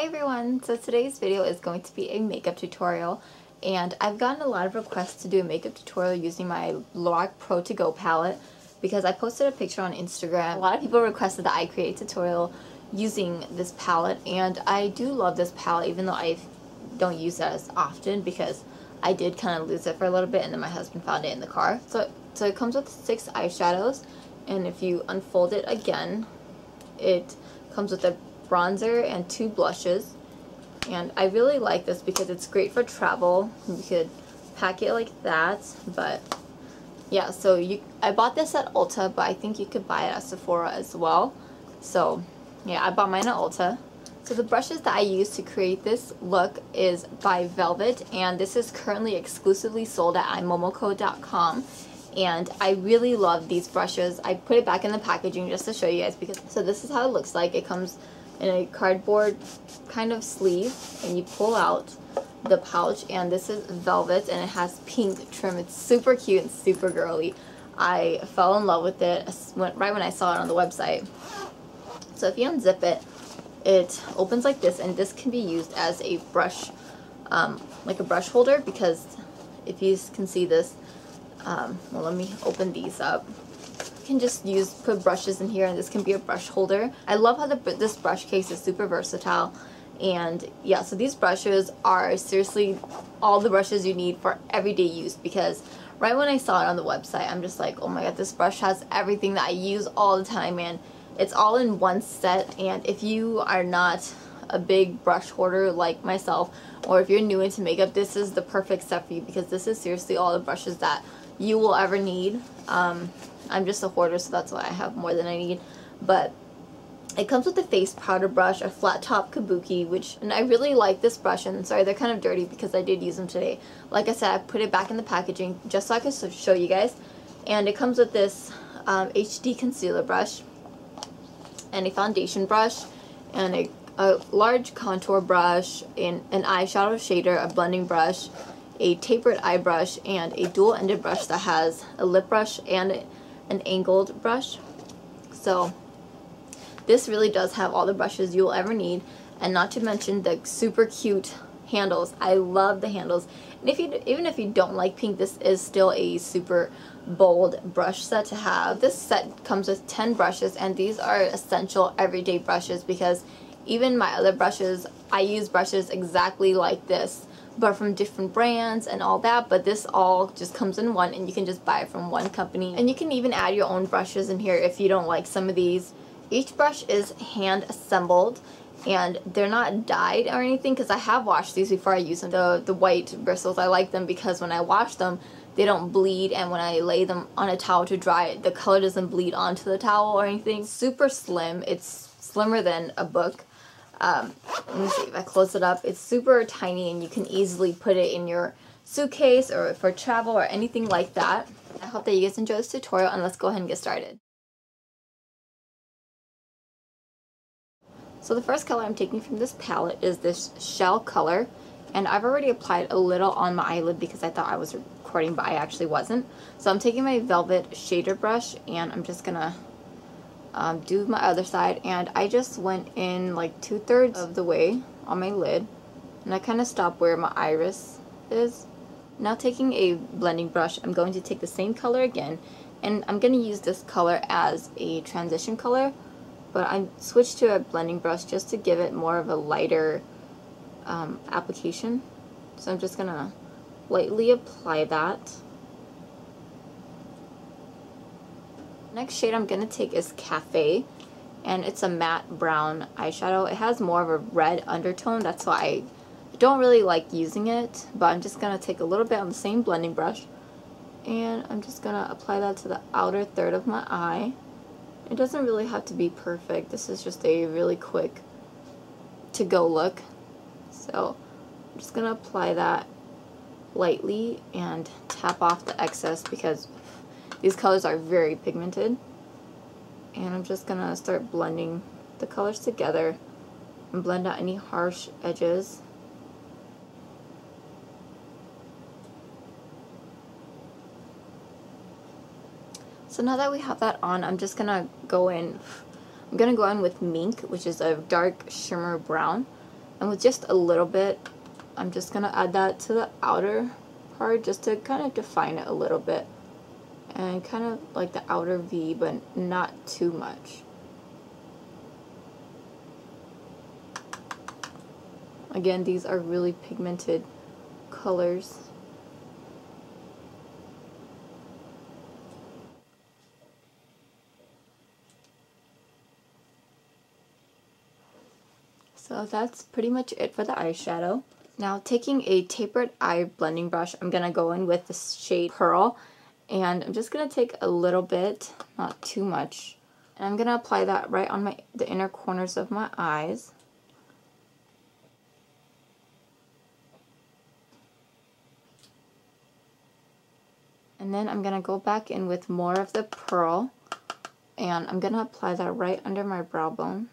Hi everyone! So today's video is going to be a makeup tutorial, and I've gotten a lot of requests to do a makeup tutorial using my Lorac Pro To Go palette because I posted a picture on Instagram. A lot of people requested that I create a tutorial using this palette, and I do love this palette even though I don't use it as often because I did kind of lose it for a little bit and then my husband found it in the car. So it comes with 6 eyeshadows, and if you unfold it again, it comes with a bronzer and 2 blushes, and I really like this because it's great for travel. You could pack it like that, but yeah, so I bought this at Ulta, but I think you could buy it at Sephora as well. So yeah, I bought mine at Ulta. So the brushes that I use to create this look is by Velvet, and this is currently exclusively sold at imomoko.com. And I really love these brushes. I put it back in the packaging just to show you guys because so this is how it looks like. It comes in a cardboard kind of sleeve, and you pull out the pouch, and this is Velvet and it has pink trim. It's super cute and super girly. I fell in love with it right when I saw it on the website. So if you unzip it, it opens like this, and this can be used as a brush, like a brush holder, because if you can see this, well, let me open these up. You can just put brushes in here, and this can be a brush holder. I love how this brush case is super versatile. And yeah, so these brushes are seriously all the brushes you need for everyday use, because right when I saw it on the website, I'm just like, oh my god, this brush has everything that I use all the time, and it's all in one set. And if you are not a big brush hoarder like myself, or if you're new into makeup, this is the perfect set for you because this is seriously all the brushes that you will ever need. I'm just a hoarder, so that's why I have more than I need. But it comes with a face powder brush, a flat top kabuki, and I really like this brush. And sorry, they're kind of dirty because I did use them today. Like I said, I put it back in the packaging just so I could show you guys. And it comes with this HD concealer brush, and a foundation brush, and a large contour brush, and an eyeshadow shader, a blending brush, a tapered eye brush, and a dual-ended brush that has a lip brush and an angled brush. So this really does have all the brushes you'll ever need, and not to mention the super cute handles. I love the handles. And even if you don't like pink, this is still a super bold brush set to have. This set comes with 10 brushes, and these are essential everyday brushes because even my other brushes, I use brushes exactly like this, but from different brands and all that, but this all just comes in one, and you can just buy it from one company. And you can even add your own brushes in here if you don't like some of these. Each brush is hand assembled, and they're not dyed or anything because I have washed these before I use them. The white bristles, I like them because when I wash them, they don't bleed, and when I lay them on a towel to dry, the color doesn't bleed onto the towel or anything. Super slim. It's slimmer than a book. Let me see if I close it up. It's super tiny, and you can easily put it in your suitcase or for travel or anything like that. I hope that you guys enjoy this tutorial, and let's go ahead and get started. So the first color I'm taking from this palette is this shell color, and I've already applied a little on my eyelid because I thought I was recording, but I actually wasn't. So I'm taking my Velvet shader brush, and I'm just gonna do my other side, and I just went in like 2/3 of the way on my lid, and I kind of stopped where my iris is. Now taking a blending brush, I'm going to take the same color again, and I'm going to use this color as a transition color, but I switched to a blending brush just to give it more of a lighter application. So I'm just going to lightly apply that. Next shade I'm going to take is Cafe, and it's a matte brown eyeshadow. It has more of a red undertone, that's why I don't really like using it, but I'm just going to take a little bit on the same blending brush, and I'm just going to apply that to the outer third of my eye. It doesn't really have to be perfect. This is just a really quick to-go look. So I'm just going to apply that lightly and tap off the excess because these colors are very pigmented. And I'm just going to start blending the colors together and blend out any harsh edges. So now that we have that on, I'm just going to go in with Mink, which is a dark shimmer brown. And with just a little bit, I'm just going to add that to the outer part just to kind of define it a little bit. And kind of like the outer V, but not too much. Again, these are really pigmented colors. So that's pretty much it for the eyeshadow. Now, taking a tapered eye blending brush, I'm going to go in with the shade Pearl. And I'm just going to take a little bit, not too much. And I'm going to apply that right on the inner corners of my eyes. And then I'm going to go back in with more of the Pearl. And I'm going to apply that right under my brow bone.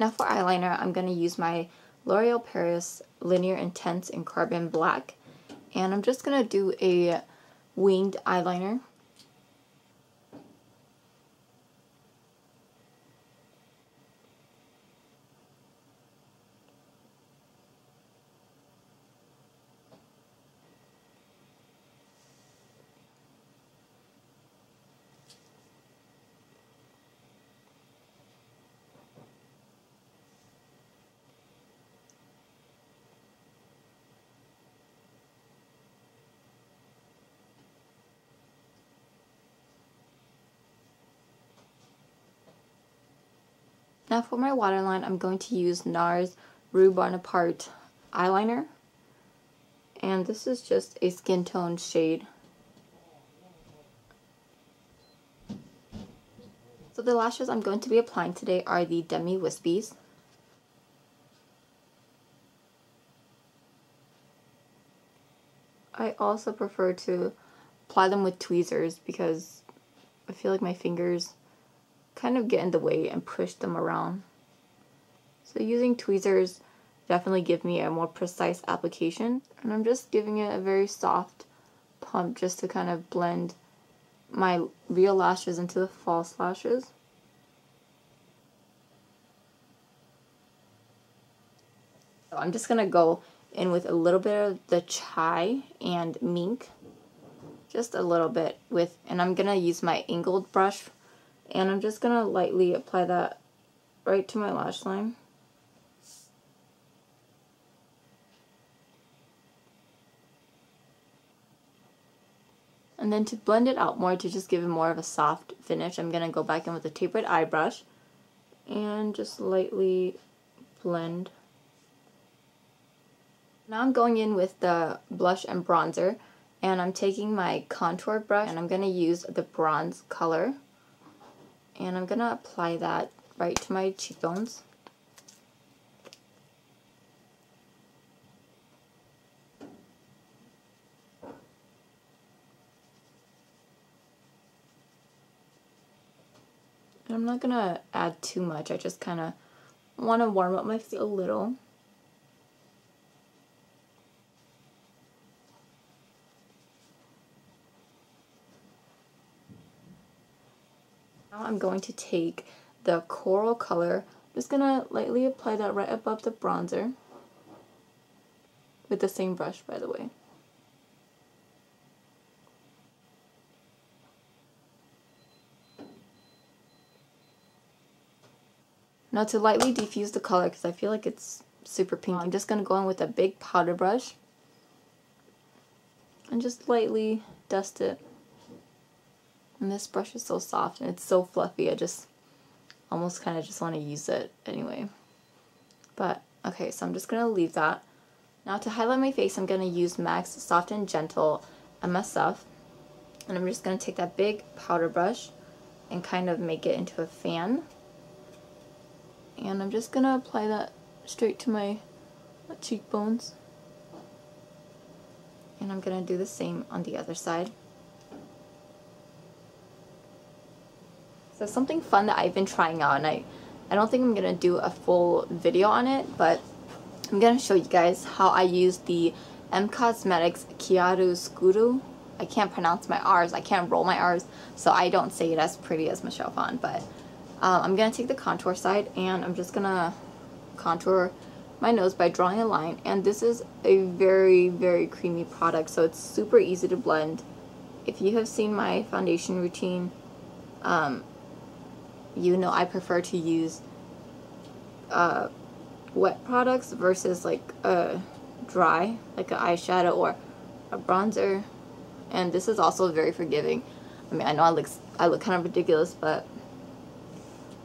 Now for eyeliner, I'm going to use my L'Oreal Paris Linear Intense in Carbon Black. And I'm just going to do a winged eyeliner. Now for my waterline, I'm going to use NARS Rue Bonaparte eyeliner. And this is just a skin tone shade. So the lashes I'm going to be applying today are the Demi Wispies. I also prefer to apply them with tweezers because I feel like my fingers kind of get in the way and push them around. So using tweezers definitely give me a more precise application, and I'm just giving it a very soft pump just to kind of blend my real lashes into the false lashes. So I'm just gonna go in with a little bit of the chai and mink, just a little bit and I'm gonna use my angled brush. And I'm just going to lightly apply that right to my lash line. And then to blend it out more, to just give it more of a soft finish, I'm going to go back in with a tapered eye brush and just lightly blend. Now I'm going in with the blush and bronzer, and I'm taking my contour brush and I'm going to use the bronze color. And I'm going to apply that right to my cheekbones. And I'm not going to add too much, I just kind of want to warm up my face a little. Now I'm going to take the coral color, I'm just going to lightly apply that right above the bronzer, with the same brush, by the way. Now to lightly diffuse the color, because I feel like it's super pink, I'm just going to go in with a big powder brush and just lightly dust it. And this brush is so soft and it's so fluffy, I just almost kind of just want to use it anyway. But okay, so I'm just going to leave that. Now to highlight my face, I'm going to use MAC's Soft and Gentle MSF. And I'm just going to take that big powder brush and kind of make it into a fan. And I'm just going to apply that straight to my cheekbones. And I'm going to do the same on the other side. So something fun that I've been trying out, and I don't think I'm going to do a full video on it, but I'm going to show you guys how I use the M Cosmetics Chiaru Scuro I can't pronounce my R's, I can't roll my R's, so I don't say it as pretty as Michelle Phan. But I'm gonna take the contour side and I'm just gonna contour my nose by drawing a line. And this is a very, very creamy product, so it's super easy to blend. If you have seen my foundation routine, you know I prefer to use wet products versus like dry, like an eyeshadow or a bronzer. And this is also very forgiving. I mean, I know I look kind of ridiculous, but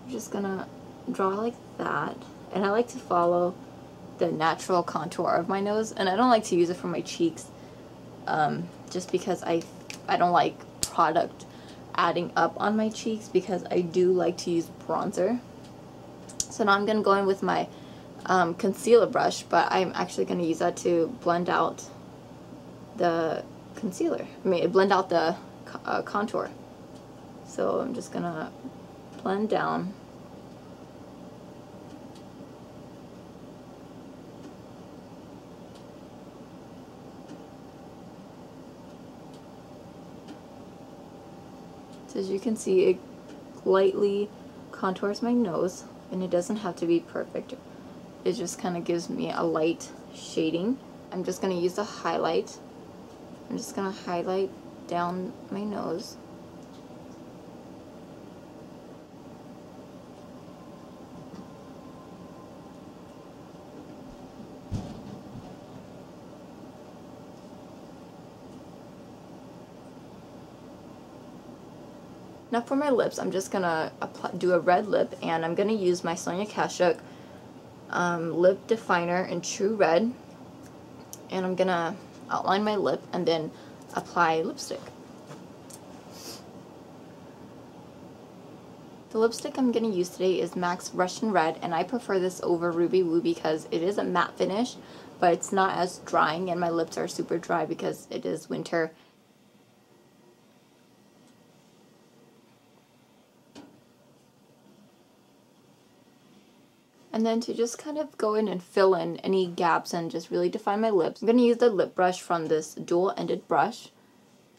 I'm just gonna draw like that. And I like to follow the natural contour of my nose, and I don't like to use it for my cheeks, just because I don't like product adding up on my cheeks, because I do like to use bronzer. So now I'm gonna go in with my concealer brush, but I'm actually gonna use that to blend out the concealer. I mean, blend out the contour. So I'm just gonna blend down. So as you can see, it lightly contours my nose, and it doesn't have to be perfect. It just kind of gives me a light shading. I'm just going to use a highlight. I'm just going to highlight down my nose. Now for my lips, I'm just gonna do a red lip, and I'm gonna use my Sonia Kashuk lip definer in True Red, and I'm gonna outline my lip and then apply lipstick. The lipstick I'm gonna use today is MAC's Russian Red, and I prefer this over Ruby Woo because it is a matte finish, but it's not as drying, and my lips are super dry because it is winter. And then to just kind of go in and fill in any gaps and just really define my lips, I'm going to use the lip brush from this dual-ended brush.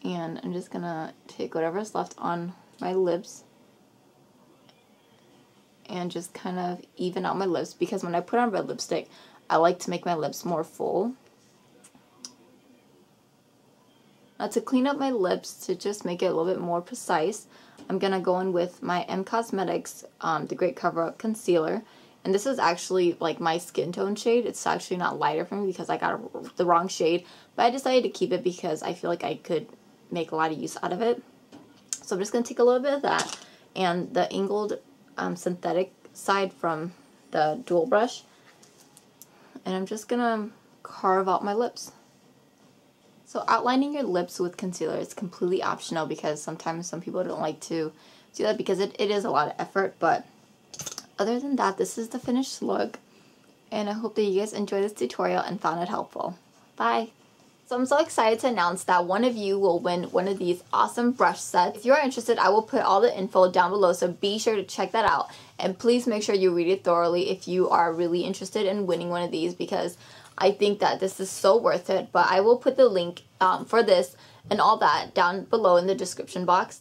And I'm just going to take whatever's left on my lips and just kind of even out my lips, because when I put on red lipstick, I like to make my lips more full. Now to clean up my lips, to just make it a little bit more precise, I'm going to go in with my M Cosmetics The Great Cover Up Concealer. And this is actually like my skin tone shade. It's actually not lighter for me because I got the wrong shade. But I decided to keep it because I feel like I could make a lot of use out of it. So I'm just going to take a little bit of that and the angled synthetic side from the dual brush. And I'm just going to carve out my lips. So outlining your lips with concealer is completely optional, because sometimes some people don't like to do that because it is a lot of effort. But other than that, this is the finished look, and I hope that you guys enjoyed this tutorial and found it helpful. Bye! So I'm so excited to announce that one of you will win one of these awesome brush sets. If you are interested, I will put all the info down below, so be sure to check that out. And please make sure you read it thoroughly if you are really interested in winning one of these, because I think that this is so worth it. But I will put the link for this and all that down below in the description box.